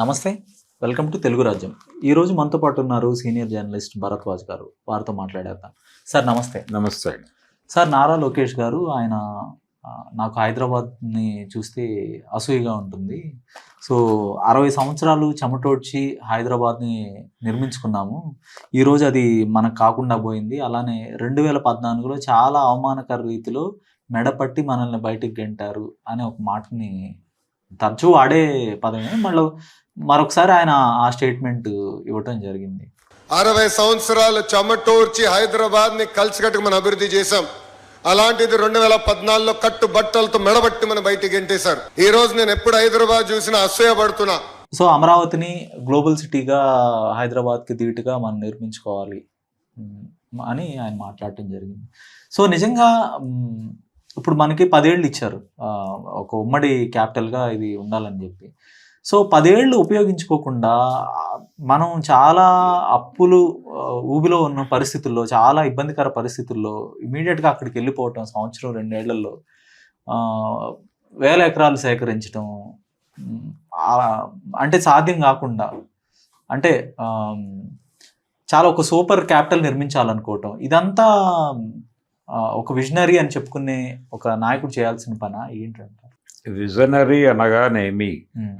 నమస్తే. Welcome to Telugu రాజ్యం. ఈరోజు మనతో పాటు ఉన్నారు సీనియర్ జర్నలిస్ట్ భరద్వాజ్ గారు. వారితో మాట్లాడేద్దాం. సార్ నమస్తే. నమస్తే. సార్ నారా లోకేష్ గారు ఆయన నాకు హైదరాబాద్‌ని చూస్తే అసూయగా ఉంటుంది. సో 60 సంవత్సరాలు చెమటోడ్చి హైదరాబాద్‌ని నిర్మించుకున్నాము. ఈరోజు అది మనకు కాకుండా పోయింది. అలానే 2014లో చాలా అవమానకర రీతిలో మెడపట్టి మనల్ని బయటికి గెంటారు అనే ఒక మాటని తరచూ వాడే పదమే. మరొకసారి ఆయన ఆ స్టేట్మెంట్ ఇవ్వటం జరిగింది. 60 సంవత్సరాలు చెమటోర్చి హైదరాబాద్ ని కలిసికట్టుకు మనం అభివృద్ధి చేశాం. అలాంటిది 2014లో కట్టుబట్టలతో మెడబట్టి మనం బయటికి గెంటేశారు. ఈ రోజు నేను ఎప్పుడు హైదరాబాద్ చూసినా అసూయపడుతున్నా. సో అమరావతిని గ్లోబల్ సిటీగా హైదరాబాద్కి ధీటుగా మనం నిర్మించుకోవాలి అని ఆయన మాట్లాడటం జరిగింది. సో నిజంగా ఇప్పుడు మనకి 10 ఏళ్ళు ఇచ్చారు ఒక ఉమ్మడి క్యాపిటల్గా ఇది ఉండాలని చెప్పి. సో 10 ఏళ్ళు ఉపయోగించుకోకుండా మనం చాలా అప్పులు ఊబిలో ఉన్న పరిస్థితుల్లో, చాలా ఇబ్బందికర పరిస్థితుల్లో ఇమీడియట్గా అక్కడికి వెళ్ళిపోవటం, సంవత్సరం 2 ఏళ్లలో వేల ఎకరాలు సేకరించడం అంటే సాధ్యం కాకుండా, అంటే చాలా ఒక సూపర్ క్యాపిటల్ నిర్మించాలనుకోవటం, ఇదంతా ఒక విజనరీ అని చెప్పుకునే ఒక నాయకుడు చేయాల్సిన పనా ఏంటంటారు? విజనరీ అనగానేమి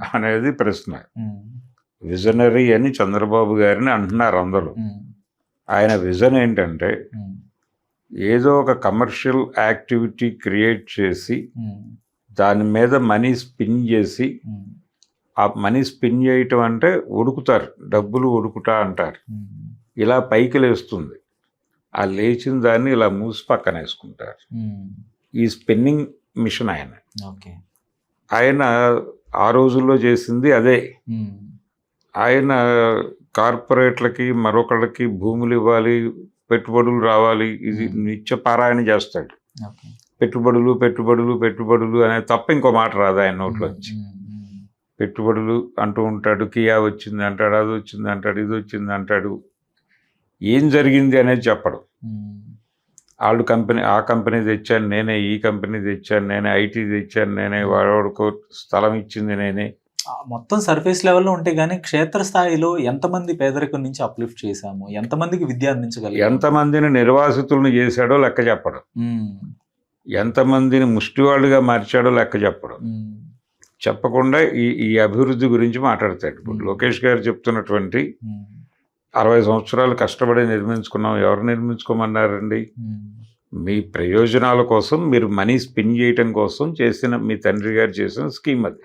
అనేది ప్రశ్న. విజనరీ అని చంద్రబాబు గారిని అంటున్నారు అందరూ. ఆయన విజన్ ఏంటంటే ఏదో ఒక కమర్షియల్ యాక్టివిటీ క్రియేట్ చేసి దాని మీద మనీ స్పిన్ చేసి, ఆ మనీ స్పిన్ చేయటం అంటే ఉడుకుతారు, డబ్బులు ఉడుకుతా అంటారు. ఇలా పైకి లేస్తుంది, ఆ లేచిన దాన్ని ఇలా మూసి పక్కన వేసుకుంటారు. ఈ స్పిన్నింగ్ మిషన్ ఆయన. ఆయన ఆ రోజుల్లో చేసింది అదే. ఆయన కార్పొరేట్లకి మరొకళ్ళకి భూములు ఇవ్వాలి, పెట్టుబడులు రావాలి, ఇది నిత్య పారాయణ చేస్తాడు. పెట్టుబడులు పెట్టుబడులు పెట్టుబడులు అనే తప్ప ఇంకో మాట రాదు ఆయన నోట్లో వచ్చి. పెట్టుబడులు అంటూ ఉంటాడు, కియా వచ్చింది అంటాడు, అది వచ్చింది అంటాడు, ఇది వచ్చింది అంటాడు. ఏం జరిగింది అనేది చెప్పడు. వాళ్ళు కంపెనీ, ఆ కంపెనీ తెచ్చాను నేనే, ఈ కంపెనీ తెచ్చాను నేనే, ఐటీ తెచ్చాను నేనే, వాడుకో స్థలం ఇచ్చింది నేనే. మొత్తం సర్ఫేస్ లెవెల్లో ఉంటే కానీ క్షేత్రస్థాయిలో ఎంతమంది పేదరికం నుంచి అప్లిఫ్ట్ చేశాము, ఎంతమందికి విద్య అందించగలిగాము, ఎంతమందిని నిర్వాసితులను చేశాడో లెక్క చెప్పడం, ఎంతమందిని ముష్టివాళ్ళుగా మార్చాడో లెక్క చెప్పడం. చెప్పకుండా ఈ అభివృద్ధి గురించి మాట్లాడతాడు. ఇప్పుడు లోకేష్ గారు చెప్తున్నటువంటి 60 సంవత్సరాలు కష్టపడి నిర్మించుకున్నాం. ఎవరు నిర్మించుకోమన్నారండి? మీ ప్రయోజనాల కోసం, మీరు మనీ స్పిన్ చేయటం కోసం చేసిన, మీ తండ్రి గారు చేసిన స్కీమ్ అది.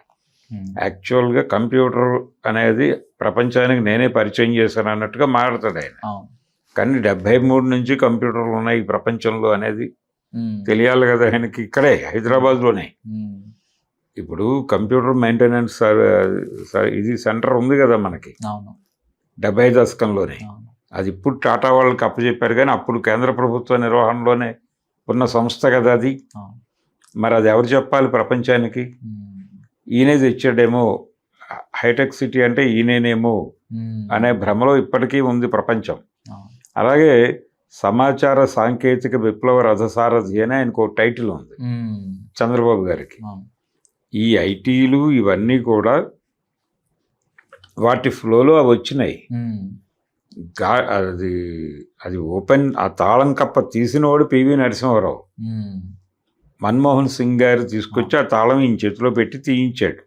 యాక్చువల్గా కంప్యూటర్ అనేది ప్రపంచానికి నేనే పరిచయం చేశాను అన్నట్టుగా మాట్లాడతాడు ఆయన. కానీ 73 నుంచి కంప్యూటర్లు ఉన్నాయి ఈ ప్రపంచంలో అనేది తెలియాలి కదా ఆయనకి. ఇక్కడే హైదరాబాద్లోనే ఇప్పుడు కంప్యూటర్ మెయింటెనెన్స్ ఇది సెంటర్ ఉంది కదా మనకి 70 దశకంలోనే. అది ఇప్పుడు టాటా వాళ్ళకి అప్పచెప్పారు, కానీ అప్పుడు కేంద్ర ప్రభుత్వ నిర్వహణలోనే ఉన్న సంస్థ కదా అది. మరి అది ఎవరు చెప్పాలి ప్రపంచానికి? ఈయనే తెచ్చాడేమో, హైటెక్ సిటీ అంటే ఈయనేనేమో అనే భ్రమలో ఇప్పటికీ ఉంది ప్రపంచం. అలాగే సమాచార సాంకేతిక విప్లవ రథసారథి అని ఆయనకు టైటిల్ ఉంది చంద్రబాబు గారికి. ఈ ఐటీలు ఇవన్నీ కూడా వాటి ఫ్లోలో అవి వచ్చినాయి. అది ఓపెన్, ఆ తాళం కప్ప తీసినవాడు పివి నరసింహారావు. మన్మోహన్ సింగ్ గారు తీసుకొచ్చి ఆ తాళం ఈయన చేతిలో పెట్టి తీయించాడు.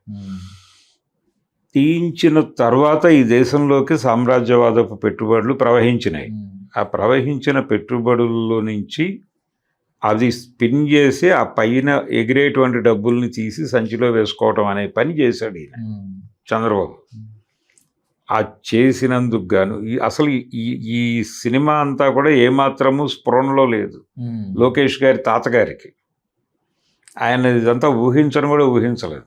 తీయించిన తర్వాత ఈ దేశంలోకి సామ్రాజ్యవాదపు పెట్టుబడులు ప్రవహించినాయి. ఆ ప్రవహించిన పెట్టుబడుల్లో నుంచి అది స్పిన్ చేసి ఆ పైన ఎగిరేటువంటి డబ్బుల్ని తీసి సంచిలో వేసుకోవటం అనే పని చేశాడు ఈయన చంద్రబాబు. ఆ చేసినందుకు గాను అసలు ఈ సినిమా అంతా కూడా ఏమాత్రము స్ఫురణలో లేదు లోకేష్ గారి తాతగారికి. ఆయన ఇదంతా ఊహించను కూడా ఊహించలేదు.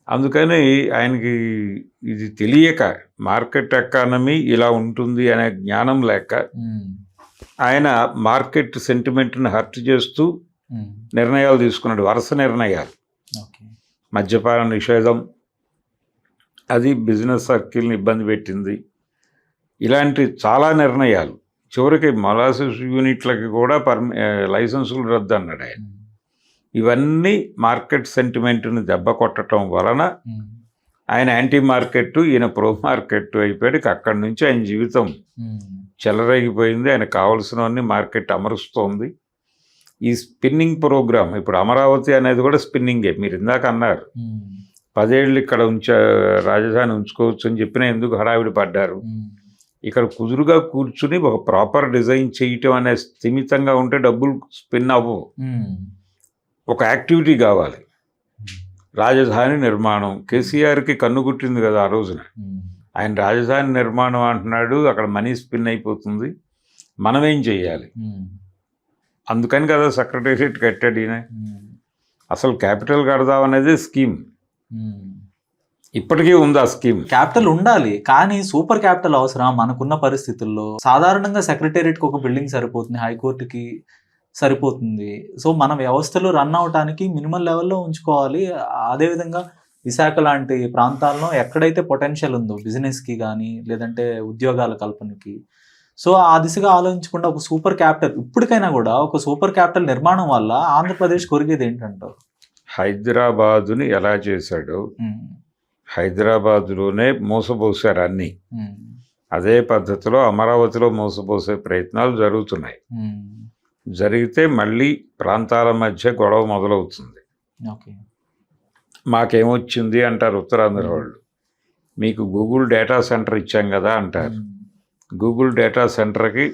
అందుకని ఆయనకి ఇది తెలియక, మార్కెట్ ఎకానమీ ఇలా ఉంటుంది అనే జ్ఞానం లేక, ఆయన మార్కెట్ సెంటిమెంట్ని హర్ట్ చేస్తూ నిర్ణయాలు తీసుకున్నాడు, వరుస నిర్ణయాలు. మద్యపాన నిషేధం, అది బిజినెస్ సర్కిల్ని ఇబ్బంది పెట్టింది. ఇలాంటి చాలా నిర్ణయాలు. చివరికి మొలాసిస్ యూనిట్లకి కూడా లైసెన్సులు రద్దు అన్నాడు ఆయన. ఇవన్నీ మార్కెట్ సెంటిమెంట్ని దెబ్బ కొట్టడం వలన ఆయన యాంటీ మార్కెట్, ఈయన ప్రో మార్కెట్ అయిపోయాడు. అక్కడి నుంచి ఆయన జీవితం చెలరేగిపోయింది. ఆయన కావలసినవన్నీ మార్కెట్ అమరుస్తోంది. ఈ స్పిన్నింగ్ ప్రోగ్రామ్, ఇప్పుడు అమరావతి అనేది కూడా స్పిన్నింగే. మీరు ఇందాక అన్నారు 10 ఏళ్ళు ఇక్కడ రాజధాని ఉంచుకోవచ్చు అని చెప్పినా ఎందుకు హడావిడి పడ్డారు. ఇక్కడ కుదురుగా కూర్చుని ఒక ప్రాపర్ డిజైన్ చేయటం అనే స్థిమితంగా ఉంటే డబ్బులు స్పిన్ అవ్వవు. ఒక యాక్టివిటీ కావాలి. రాజధాని నిర్మాణం కేసీఆర్కి కన్నుగుట్టింది కదా ఆ రోజున. ఆయన రాజధాని నిర్మాణం అంటున్నాడు, అక్కడ మనీ స్పిన్ అయిపోతుంది, మనమేం చేయాలి? అందుకని కదా సెక్రటేరియట్ కట్టాడు ఈయన. అసలు క్యాపిటల్ కడదాం అనేది స్కీమ్. ఇప్పటికీ ఉంది ఆ స్కీమ్. క్యాపిటల్ ఉండాలి, కానీ సూపర్ క్యాపిటల్ అవసరం మనకున్న పరిస్థితుల్లో. సాధారణంగా సెక్రటేరియట్కి ఒక బిల్డింగ్ సరిపోతుంది, హైకోర్టుకి సరిపోతుంది. సో మన వ్యవస్థలు రన్ అవటానికి మినిమం లెవెల్లో ఉంచుకోవాలి. అదేవిధంగా విశాఖ లాంటి ప్రాంతాల్లో ఎక్కడైతే పొటెన్షియల్ ఉందో బిజినెస్కి కానీ లేదంటే ఉద్యోగాల కల్పనకి, సో ఆ దిశగా ఆలోచించకుండా ఒక సూపర్ క్యాపిటల్, ఇప్పటికైనా కూడా ఒక సూపర్ క్యాపిటల్ నిర్మాణం వల్ల ఆంధ్రప్రదేశ్ కొరిగేది ఏంటంటారు? హైదరాబాదుని ఎలా చేశాడో హైదరాబాదులోనే మోసపోసారు అన్నీ. అదే పద్ధతిలో అమరావతిలో మోసపోసే ప్రయత్నాలు జరుగుతున్నాయి. జరిగితే మళ్ళీ ప్రాంతాల మధ్య గొడవ మొదలవుతుంది. మాకేమొచ్చింది అంటారు ఉత్తరాంధ్ర వాళ్ళు. మీకు గూగుల్ డేటా సెంటర్ ఇచ్చాం కదా అంటారు. గూగుల్ డేటా సెంటర్కి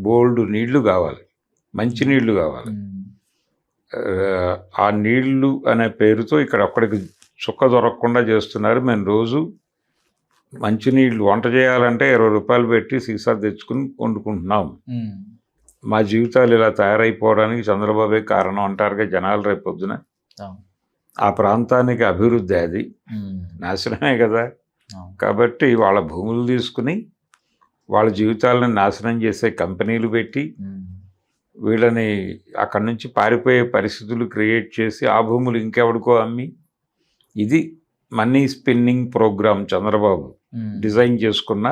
బోల్డ్ నీళ్లు కావాలి, మంచి నీళ్లు కావాలి. ఆ నీళ్లు అనే పేరుతో ఇక్కడ ఒక్కడికి చుక్క దొరకకుండా చేస్తున్నారు. మేము రోజు మంచినీళ్ళు వంట చేయాలంటే 20 రూపాయలు పెట్టి సీసా తెచ్చుకుని వండుకుంటున్నాం. మా జీవితాలు ఇలా తయారైపోవడానికి చంద్రబాబే కారణం అంటారుగా జనాలు రేపు పొద్దున. ఆ ప్రాంతానికి అభివృద్ధి అది నాశనమే కదా. కాబట్టి వాళ్ళ భూములు తీసుకుని వాళ్ళ జీవితాలను నాశనం చేసే కంపెనీలు పెట్టి వీళ్ళని అక్కడి నుంచి పారిపోయే పరిస్థితులు క్రియేట్ చేసి ఆ భూములు ఇంకెవడికో అమ్మి, ఇది money spinning program Chandrababu design చేసుకున్న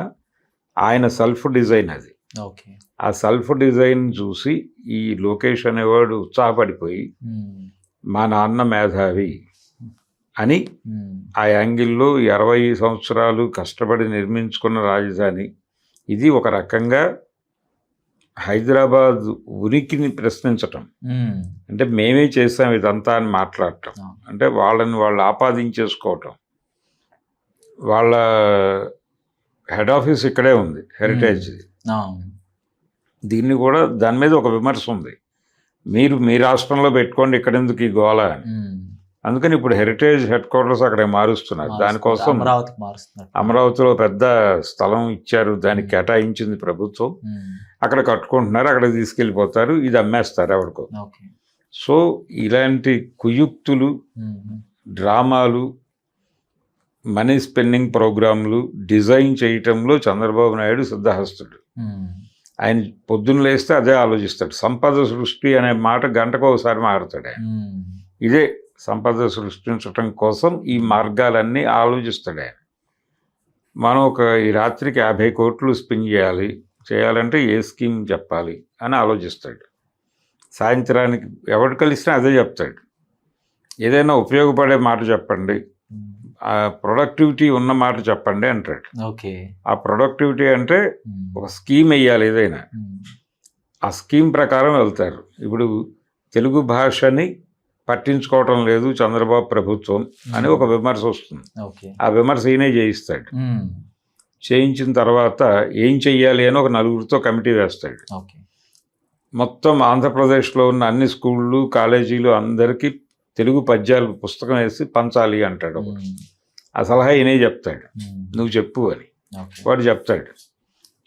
ఆయన సెల్ఫ్ డిజైన్ అది. ఆ సెల్ఫ్ డిజైన్ చూసి ఈ లోకేష్ అనేవాడు ఉత్సాహపడిపోయి మా నాన్న మేధావి అని ఆ యాంగిల్లో 20 సంవత్సరాలు కష్టపడి నిర్మించుకున్న రాజధాని ఇది ఒక రకంగా హైదరాబాద్ ఉనికిని ప్రశ్నించటం. అంటే మేమే చేసాం ఇదంతా అని మాట్లాడటం, అంటే వాళ్ళని వాళ్ళు ఆపాదించేసుకోవటం. వాళ్ళ హెడ్ ఆఫీస్ ఇక్కడే ఉంది, హెరిటేజ్. దీన్ని కూడా దాని మీద ఒక విమర్శ ఉంది. మీరు మీ రాష్ట్రంలో పెట్టుకోండి, ఇక్కడెందుకు ఈ గోళ అని. అందుకని ఇప్పుడు హెరిటేజ్ హెడ్ క్వార్టర్స్ అక్కడ మారుస్తున్నారు. దానికోసం అమరావతిలో పెద్ద స్థలం ఇచ్చారు, దానికి కేటాయించింది ప్రభుత్వం. అక్కడ కట్టుకుంటున్నారు, అక్కడ తీసుకెళ్ళిపోతారు, ఇది అమ్మేస్తారు ఎవరికో. సో ఇలాంటి కుయుక్తులు, డ్రామాలు, మనీ స్పెండింగ్ ప్రోగ్రాంలు డిజైన్ చేయటంలో చంద్రబాబు నాయుడు సిద్ధహస్తుడు. ఆయన పొద్దున్న లేస్తే అదే ఆలోచిస్తాడు. సంపద సృష్టి అనే మాట గంటకు ఒకసారి మారుతాడు ఆయన. ఇదే సంపద సృష్టించటం కోసం ఈ మార్గాలన్నీ ఆలోచిస్తాడు ఆయన. మనం ఈ రాత్రికి 50 కోట్లు స్పిన్ చేయాలంటే ఏ స్కీమ్ చెప్పాలి అని ఆలోచిస్తాడు. సాయంత్రానికి ఎవరు కలిసినా అదే చెప్తాడు. ఏదైనా ఉపయోగపడే మాట చెప్పండి, ఆ ప్రొడక్టివిటీ ఉన్న మాట చెప్పండి అంటాడు. ఆ ప్రొడక్టివిటీ అంటే ఒక స్కీమ్ వేయాలి ఏదైనా, ఆ స్కీమ్ ప్రకారం వెళ్తారు. ఇప్పుడు తెలుగు భాషని పట్టించుకోవటం లేదు చంద్రబాబు ప్రభుత్వం అని ఒక విమర్శ వస్తుంది. ఆ విమర్శ ఈయనే చేయిస్తాడు. చేయించిన తర్వాత ఏం చెయ్యాలి అని ఒక 4గురితో కమిటీ వేస్తాడు. మొత్తం ఆంధ్రప్రదేశ్లో ఉన్న అన్ని స్కూళ్ళు, కాలేజీలు అందరికీ తెలుగు పద్యాలు పుస్తకం వేసి పంచాలి అంటాడు. ఆ సలహా ఈయనే చెప్తాడు, నువ్వు చెప్పు అని. వాడు చెప్తాడు.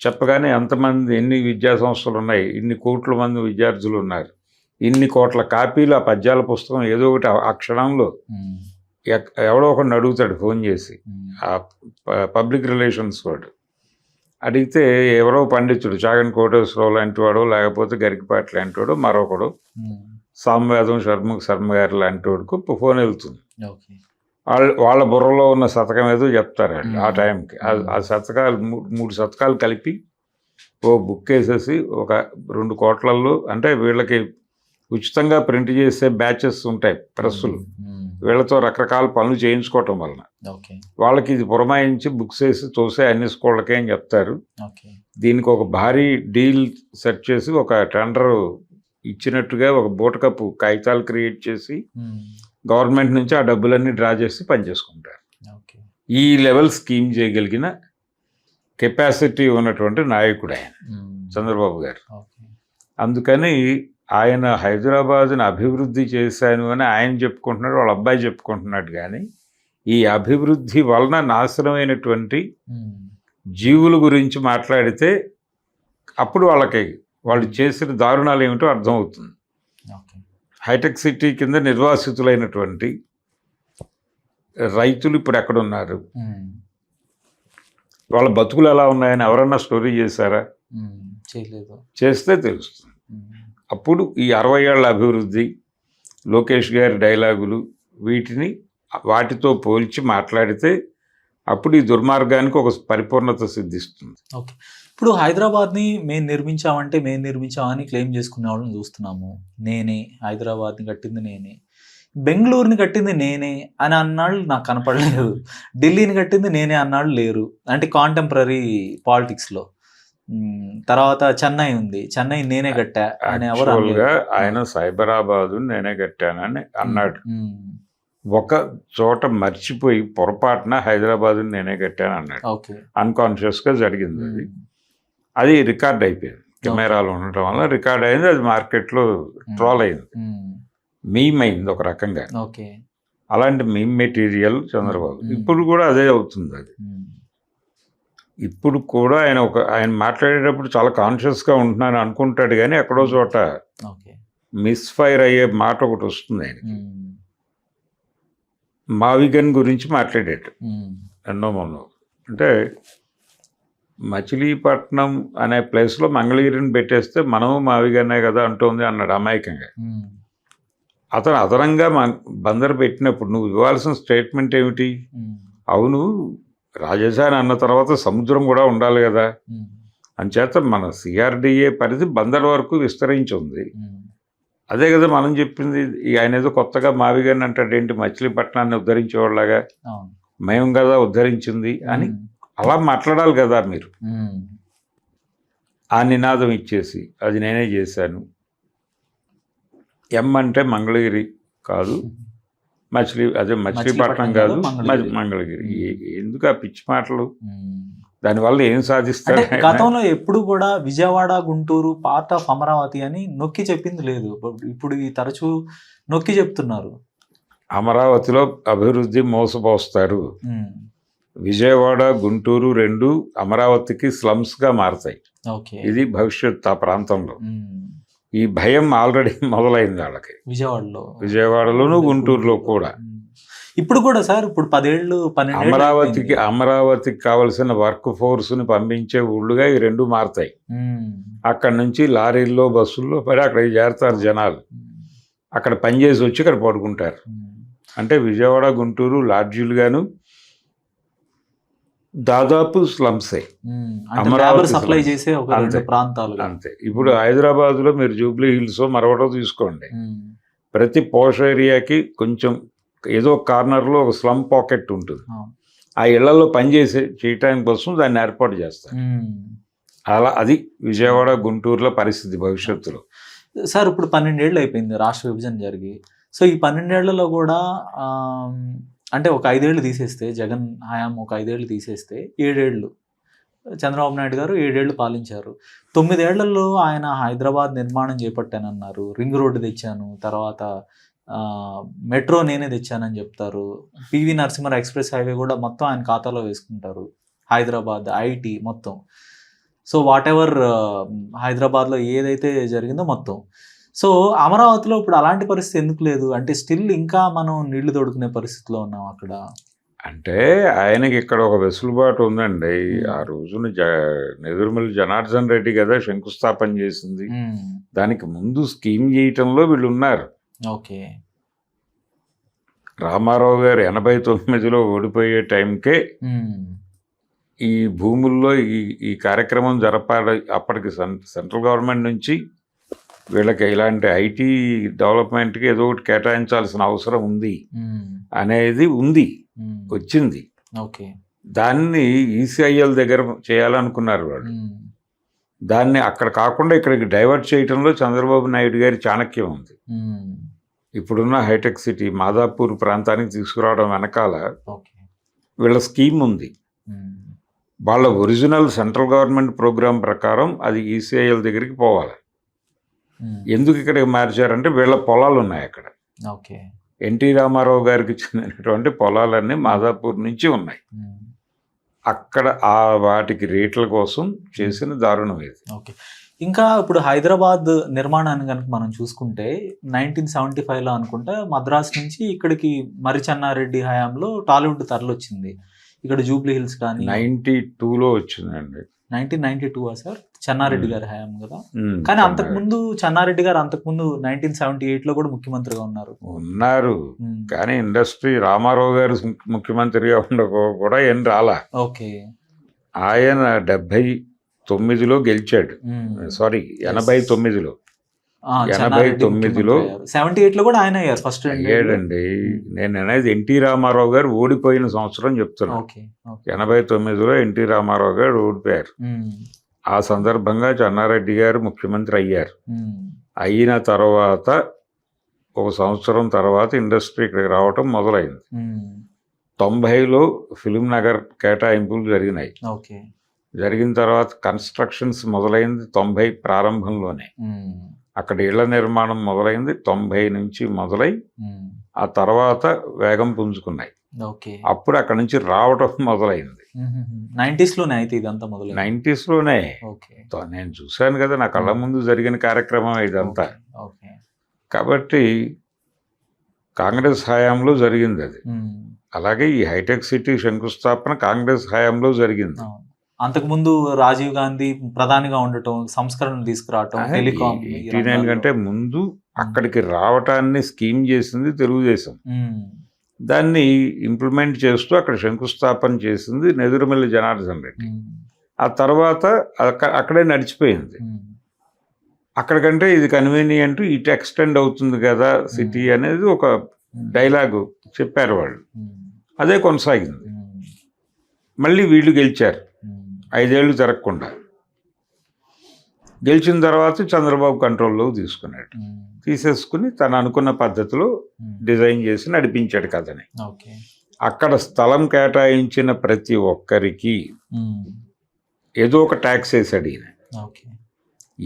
చెప్పగానే ఎంతమంది, ఎన్ని విద్యా సంస్థలు ఉన్నాయి, ఇన్ని కోట్ల మంది విద్యార్థులు ఉన్నారు, ఇన్ని కోట్ల కాపీలు ఆ పద్యాల పుస్తకం ఏదో ఒకటి ఆ క్షణంలో ఎవడో ఒకడిని అడుగుతాడు ఫోన్ చేసి. ఆ పబ్లిక్ రిలేషన్స్ వాడు అడిగితే ఎవరో పండితుడు, చాగంటి కోటేశ్వరరావు లాంటి వాడు, లేకపోతే గరికపాటి లాంటి వాడు, మరొకడు సామవేదం శర్మ గారు లాంటి వాడికి ఫోన్ వెళ్తుంది. వాళ్ళ బుర్రలో ఉన్న శతకం ఏదో చెప్తారు ఆ టైంకి. ఆ శతకాలు 3 శతకాలు కలిపి ఓ బుక్ వేసేసి ఒక 2 కోట్లలో, అంటే వీళ్ళకి ఉచితంగా ప్రింట్ చేసే బ్యాచెస్ ఉంటాయి ప్రెస్సులు, వీళ్ళతో రకరకాల పనులు చేయించుకోవటం వలన ఓకే వాళ్ళకి ఇది పురమాయించి బుక్స్ వేసి తోసే అన్ని స్కూళ్ళకే అని చెప్తారు. ఓకే దీనికి ఒక భారీ డీల్ సెట్ చేసి ఒక టెండర్ ఇచ్చినట్టుగా ఒక బూటకప్పు కాగితాలు క్రియేట్ చేసి గవర్నమెంట్ నుంచి ఆ డబ్బులన్నీ డ్రా చేసి పనిచేసుకుంటారు. ఓకే ఈ లెవెల్ స్కీమ్ చేయగలిగిన కెపాసిటీ ఉన్నటువంటి నాయకుడు ఆయన చంద్రబాబు గారు. ఓకే అందుకని ఆయన హైదరాబాద్ని అభివృద్ధి చేశాను అని ఆయన చెప్పుకుంటున్నాడు, వాళ్ళ అబ్బాయి చెప్పుకుంటున్నాడు. కానీ ఈ అభివృద్ధి వలన నాశనమైనటువంటి జీవుల గురించి మాట్లాడితే అప్పుడు వాళ్ళకి వాళ్ళు చేసిన దారుణాలు ఏమిటో అర్థమవుతుంది. ఓకే హైటెక్ సిటీ కింద నిర్వాసితులైనటువంటి రైతులు ఇప్పుడు ఎక్కడున్నారు, వాళ్ళ బతుకులు ఎలా ఉన్నాయని ఎవరన్నా స్టోరీ చేశారా? చేయలేదు. చేస్తే తెలుస్తుంది. అప్పుడు ఈ 60 ఏళ్ల అభివృద్ధి, లోకేష్ గారి డైలాగులు వాటితో పోల్చి మాట్లాడితే అప్పుడు ఈ దుర్మార్గానికి ఒక పరిపూర్ణత సిద్ధిస్తుంది. ఓకే, ఇప్పుడు హైదరాబాద్ని మేము నిర్మించామని క్లెయిమ్ చేసుకునే వాళ్ళని చూస్తున్నాము. నేనే హైదరాబాద్ని కట్టింది నేనే, బెంగళూరుని కట్టింది నేనే అని అన్నాళ్ళు నాకు కనపడలేదు. ఢిల్లీని కట్టింది నేనే అన్నాళ్ళు లేరు, అంటే కాంటెంపరీ పాలిటిక్స్లో. తర్వాత చెన్నై ఉంది, చెన్నై నేనే కట్టా అని ఎవరు ఆయన సైబరాబాదు నేనే కట్టానని అన్నాడు. ఒక చోట మర్చిపోయి పొరపాటున హైదరాబాదు నేనే కట్టాను అన్నాడు. అన్కాన్షియస్ గా జరిగింది. అది రికార్డ్ అయిపోయింది, కెమెరాలు ఉండటం వల్ల రికార్డ్ అయింది. అది మార్కెట్లో ట్రోల్ అయింది, మీమ్ అయింది ఒక రకంగా. అలాంటి మీమ్ మెటీరియల్ చంద్రబాబు. ఇప్పుడు కూడా అదే అవుతుంది. అది ఇప్పుడు కూడా ఆయన మాట్లాడేటప్పుడు చాలా కాన్షియస్గా ఉంటున్నాను అనుకుంటాడు, కానీ ఎక్కడో చోట మిస్ఫైర్ అయ్యే మాట ఒకటి వస్తుంది ఆయనకి. మావిగన్ గురించి మాట్లాడాడు ఎన్నో మొన్న. అంటే మచిలీపట్నం అనే ప్లేస్లో మంగళగిరిని పెట్టేస్తే మనము మావిగన్నే కదా అంటుంది అన్నాడు అమాయకంగా. అతను అదనంగా బందరు పెట్టినప్పుడు నువ్వు ఇవ్వాల్సిన స్టేట్మెంట్ ఏమిటి? అవును, రాజధాని అన్న తర్వాత సముద్రం కూడా ఉండాలి కదా, అంచేత మన సిఆర్డిఏ పరిధి బందర్ వరకు విస్తరించి ఉంది. అదే కదా మనం చెప్పింది. ఆయన ఏదో కొత్తగా మావిగన్ అంటాడేంటి, మచిలీపట్నాన్ని ఉద్ధరించేవాళ్ళగా, మేము కదా ఉద్ధరించింది అని అలా మాట్లాడాలి కదా మీరు. ఆ నినాదం ఇచ్చేసి అది నేనే చేశాను, ఎం అంటే మంగళగిరి కాదు, మచిలీపట్నం కాదు మంగళగిరి. ఎందుకు ఆ పిచ్చి మాటలు? దానివల్ల ఏం సాధిస్తారు? గతంలో ఎప్పుడు కూడా విజయవాడ గుంటూరు పార్ట్ ఆఫ్ అమరావతి అని నొక్కి చెప్పింది లేదు. ఇప్పుడు ఈ తరచూ నొక్కి చెప్తున్నారు. అమరావతిలో అభివృద్ధి మోసపోస్తారు. విజయవాడ గుంటూరు రెండు అమరావతికి స్లమ్స్ గా మారతాయి. ఇది భవిష్యత్ ఆ ప్రాంతంలో. ఈ భయం ఆల్రెడీ మొదలైంది వాళ్ళకి, విజయవాడలోను గుంటూరులో కూడా. ఇప్పుడు కూడా సార్, ఇప్పుడు 10 అమరావతికి కావలసిన వర్క్ ఫోర్స్ ని పంపించే ఊళ్ళుగా ఈ రెండు మారతాయి. అక్కడ నుంచి లారీల్లో బస్సుల్లో పడి అక్కడ చేరతారు జనాలు. అక్కడ పనిచేసి వచ్చి ఇక్కడ పడుకుంటారు. అంటే విజయవాడ గుంటూరు లాడ్జీలు గాను దాదాపు స్లమ్సే, సప్లై చేసే ప్రాంతాలు అంతే. ఇప్పుడు హైదరాబాద్ లో మీరు జూబ్లీ హిల్స్ మరొకటో తీసుకోండి, ప్రతి పోష్ ఏరియాకి కొంచెం ఏదో కార్నర్లో ఒక స్లమ్ పాకెట్ ఉంటుంది. ఆ ఇళ్లలో చేయటానికి కోసం దాన్ని ఏర్పాటు చేస్తారు. అలా అది విజయవాడ గుంటూరులో పరిస్థితి భవిష్యత్తులో. సార్ ఇప్పుడు 12 ఏళ్ళు అయిపోయింది రాష్ట్ర విభజన జరిగి. సో ఈ 12 ఏళ్లలో కూడా అంటే ఒక 5 ఏళ్ళు తీసేస్తే, జగన్ హయాం ఒక 5 ఏళ్ళు తీసేస్తే 7 ఏళ్ళు చంద్రబాబు నాయుడు గారు 7 ఏళ్ళు పాలించారు. 9 ఏళ్లలో ఆయన హైదరాబాద్ నిర్మాణం చేపట్టానన్నారు, రింగ్ రోడ్డు తెచ్చాను, తర్వాత మెట్రో నేనే తెచ్చానని చెప్తారు. పివి నరసింహ ఎక్స్ప్రెస్ హైవే కూడా మొత్తం ఆయన ఖాతాలో వేసుకుంటారు. హైదరాబాద్ ఐటీ మొత్తం. సో వాట్ ఎవర్ హైదరాబాద్లో ఏదైతే జరిగిందో మొత్తం. సో అమరావతిలో ఇప్పుడు అలాంటి పరిస్థితి ఎందుకు లేదు? అంటే స్టిల్ ఇంకా మనం నీళ్లు తోడుకునే పరిస్థితిలో ఉన్నాం అక్కడ. అంటే ఆయనకి ఇక్కడ ఒక వెసులుబాటు ఉందండి. ఆ రోజున నెదురుమల్లి జనార్దన్ రెడ్డి కదా శంకుస్థాపన చేసింది. దానికి ముందు స్కీమ్ చేయటంలో వీళ్ళు ఉన్నారు. రామారావు గారు 89లో ఓడిపోయే టైంకే ఈ భూముల్లో ఈ కార్యక్రమం జరపాలి. అప్పటికి సెంట్రల్ గవర్నమెంట్ నుంచి వీళ్ళకి ఇలాంటి ఐటీ డెవలప్మెంట్కి ఏదో ఒకటి కేటాయించాల్సిన అవసరం ఉంది అనేది ఉంది, వచ్చింది. ఓకే. దాన్ని ఈసీఐఎల్ దగ్గర చేయాలనుకున్నారు వాళ్ళు. దాన్ని అక్కడ కాకుండా ఇక్కడికి డైవర్ట్ చేయడంలో చంద్రబాబు నాయుడు గారి చాణక్యం ఉంది. ఇప్పుడున్న హైటెక్ సిటీ మాదాపూర్ ప్రాంతానికి తీసుకురావడం వెనకాల వీళ్ళ స్కీమ్ ఉంది. వాళ్ళ ఒరిజినల్ సెంట్రల్ గవర్నమెంట్ ప్రోగ్రాం ప్రకారం అది ఈసీఐఎల్ దగ్గరికి పోవాలి. ఎందుకు ఇక్కడికి మార్చారంటే వీళ్ళ పొలాలు ఉన్నాయి అక్కడ. ఎన్టీ రామారావు గారికి చెందినటువంటి పొలాలన్నీ మాదాపూర్ నుంచి ఉన్నాయి. అక్కడ వాటికి రేట్ల కోసం చేసిన దారుణం ఇది. ఓకే. ఇంకా ఇప్పుడు హైదరాబాద్ నిర్మాణాన్ని కనుక మనం చూసుకుంటే 1975లో అనుకుంటా మద్రాస్ నుంచి ఇక్కడికి మరి చెన్నారెడ్డి హయాంలో టాలీవుడ్ తరలొచ్చింది. ఇక్కడ జూబ్లీ హిల్స్ కానీ 92లో వచ్చిందండి. 1992 సార్, చెన్నారెడ్డి గారి హయాం కదా. కానీ అంతకుముందు చెన్నారెడ్డి గారు అంతకుముందు 1978లో కూడా ముఖ్యమంత్రిగా ఉన్నారు. కానీ ఇండస్ట్రీ రామారావు గారు ముఖ్యమంత్రిగా ఉండకో కూడా ఏం రాలా. ఓకే. ఆయన 79లో గెలిచాడు. సారీ 89లో 78లో కూడా ఆయన అయ్యారు ఫస్ట్ అయ్యాడండి. నేను అనేది ఎన్టీ రామారావు గారు ఓడిపోయిన సంవత్సరం చెప్తున్నాను. 89లో ఎన్టీ రామారావు గారు ఓడిపోయారు. ఆ సందర్భంగా చెన్నారెడ్డి గారు ముఖ్యమంత్రి అయ్యారు. అయిన తర్వాత ఒక సంవత్సరం తర్వాత ఇండస్ట్రీ ఇక్కడికి రావటం మొదలైంది. 90లో ఫిలిం నగర్ కేటాయింపులు జరిగినాయి. జరిగిన తర్వాత కన్స్ట్రక్షన్స్ మొదలైంది 90 ప్రారంభంలోనే. అక్కడ ఇళ్ల నిర్మాణం మొదలైంది 90 నుంచి మొదలై ఆ తర్వాత వేగం పుంజుకున్నాయి. అప్పుడు అక్కడ నుంచి రావటం మొదలైంది 90స్లోనే. అయితే ఇదంతా మొదలైంది 90స్లోనే. నేను చూశాను కదా, నా కళ్ళ ముందు జరిగిన కార్యక్రమం ఇదంతా. కాబట్టి కాంగ్రెస్ హయాంలో జరిగింది అది. అలాగే ఈ హైటెక్ సిటీ శంకుస్థాపన కాంగ్రెస్ హయాంలో జరిగింది. అంతకుముందు రాజీవ్ గాంధీ ప్రధానిగా ఉండటం, సంస్కరణలు తీసుకురావటం, టెలికాం 89 కంటే ముందు అక్కడికి రావటాన్ని స్కీమ్ చేసింది తెలుగుదేశం. దాన్ని ఇంప్లిమెంట్ చేస్తూ అక్కడ శంకుస్థాపన చేసింది నెదురుమల్లి జనార్దన్ రెడ్డి. ఆ తర్వాత అక్కడే నడిచిపోయింది. అక్కడికంటే ఇది కన్వీనియంట్, ఇటు ఎక్స్టెండ్ అవుతుంది కదా సిటీ అనేది ఒక డైలాగు చెప్పారు వాళ్ళు. అదే కొనసాగింది. మళ్ళీ వీళ్ళు గెలిచారు 5 ఏళ్ళు జరగకుండా. గెలిచిన తర్వాత చంద్రబాబు కంట్రోల్లోకి తీసుకున్నాడు. తీసేసుకుని తను అనుకున్న పద్ధతిలో డిజైన్ చేసి నడిపించాడు కథని. అక్కడ స్థలం కేటాయించిన ప్రతి ఒక్కరికి ఏదో ఒక ట్యాక్స్ వేసాడు ఈయన.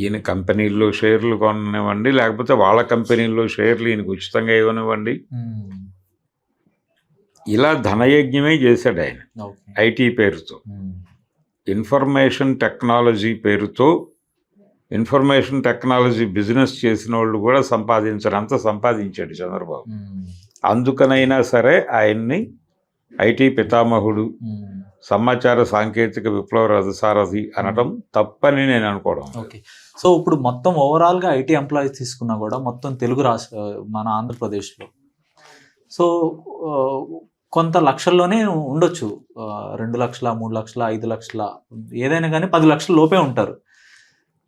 ఈయన కంపెనీల్లో షేర్లు కొననివ్వండి, లేకపోతే వాళ్ళ కంపెనీల్లో షేర్లు ఈయనకు ఉచితంగా ఇవ్వనివ్వండి, ఇలా ధనయజ్ఞమే చేశాడు ఆయన. ఐటీ పేరుతో, ఇన్ఫర్మేషన్ టెక్నాలజీ పేరుతో ఇన్ఫర్మేషన్ టెక్నాలజీ బిజినెస్ చేసిన వాళ్ళు కూడా అంత సంపాదించాడు చంద్రబాబు. అందుకనైనా సరే ఆయన్ని ఐటీ పితామహుడు, సమాచార సాంకేతిక విప్లవ రథసారథి అనడం తప్పని నేను అనుకోవడం. సో ఇప్పుడు మొత్తం ఓవరాల్గా ఐటీ ఎంప్లాయీస్ తీసుకున్నా కూడా మొత్తం తెలుగు రాష్ట్ర మన ఆంధ్రప్రదేశ్లో సో కొంత లక్షల్లోనే ఉండొచ్చు. 2 లక్షల, 3 లక్షల, 5 లక్షల, ఏదైనా కానీ 10 లక్షల లోపే ఉంటారు.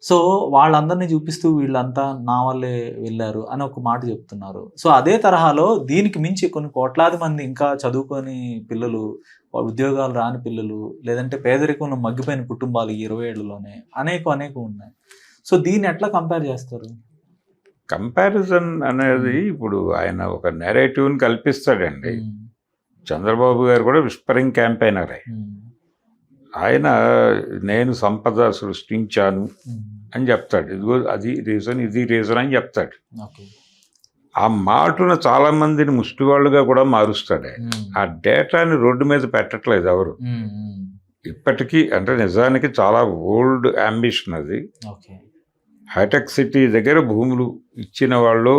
సో వాళ్ళందరినీ చూపిస్తూ వీళ్ళంతా నా వల్లే వెళ్ళారు అని ఒక మాట చెప్తున్నారు. సో అదే తరహాలో దీనికి మించి కొన్ని కోట్లాది మంది ఇంకా చదువుకొని పిల్లలు, ఉద్యోగాలు రాని పిల్లలు, లేదంటే పేదరికంలో మగ్గిపోయిన కుటుంబాలు ఈ 20 ఏళ్లలోనే అనేక ఉన్నాయి. సో దీన్ని ఎట్లా కంపేర్ చేస్తారు? కంపారిజన్ అనేది ఇప్పుడు ఆయన ఒక నెరేటివ్ని కల్పిస్తాడండి. చంద్రబాబు గారు కూడా విస్పరింగ్ క్యాంపెయినరే. ఆయన నేను సంపద సృష్టించాను అని చెప్తాడు. ఇదిగో అది రీజన్, ఇది రీజన్ అని చెప్తాడు. ఆ మాటను చాలా మందిని ముష్టివాళ్ళుగా కూడా మారుస్తాడు. ఆ డేటాని రోడ్డు మీద పెట్టట్లేదు ఎవరు ఇప్పటికీ. అంటే నిజానికి చాలా ఓల్డ్ అంబిషన్ అది. హైటెక్ సిటీ దగ్గర భూములు ఇచ్చిన వాళ్ళు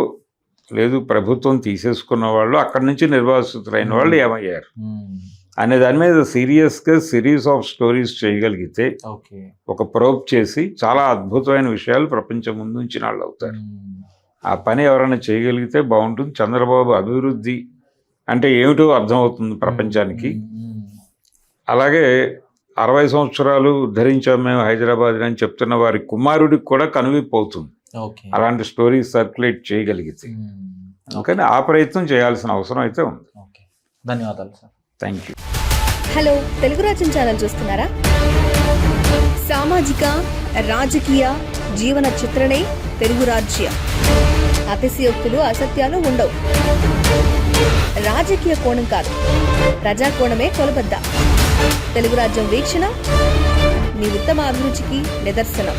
లేదు, ప్రభుత్వం తీసేసుకున్న వాళ్ళు, అక్కడి నుంచి నిర్వాసితులైన వాళ్ళు ఏమయ్యారు అనే దాని మీద సీరియస్గా సిరీస్ ఆఫ్ స్టోరీస్ చేయగలిగితే, ఒక ప్రోబ్ చేసి చాలా అద్భుతమైన విషయాలు ప్రపంచం ముందు ఉంచిన వాళ్ళు అవుతారు. ఆ పని ఎవరైనా చేయగలిగితే బాగుంటుంది. చంద్రబాబు అభివృద్ధి అంటే ఏమిటో అర్థమవుతుంది ప్రపంచానికి. అలాగే 60 సంవత్సరాలు ఉద్ధరించాం మేము హైదరాబాద్ అని చెప్తున్న వారి కుమారుడికి కూడా కనువిప్పు అవుతుంది. ఓకే. అలాంటి స్టోరీస్ సర్క్యులేట్ చేయగలిగితే. అందుకని ఆ ప్రయత్నం చేయాల్సిన అవసరం అయితే ఉంది. ఓకే, ధన్యవాదాలు sir. Thank you. Hello, Telugu రాజ్యం ఛానల్ చూస్తున్నారా? సామాజిక రాజకీయ జీవన చిత్రణే తెలుగు రాజ్యం. అతిశయోక్తులు అసత్యాలు ఉండవు. రాజకీయ కోణం కాదు, ప్రజా కోణమే కొలబద్ద. తెలుగు రాజ్యం వీక్షణ మీ ఉత్తమ అభిరుచికి నిదర్శనం.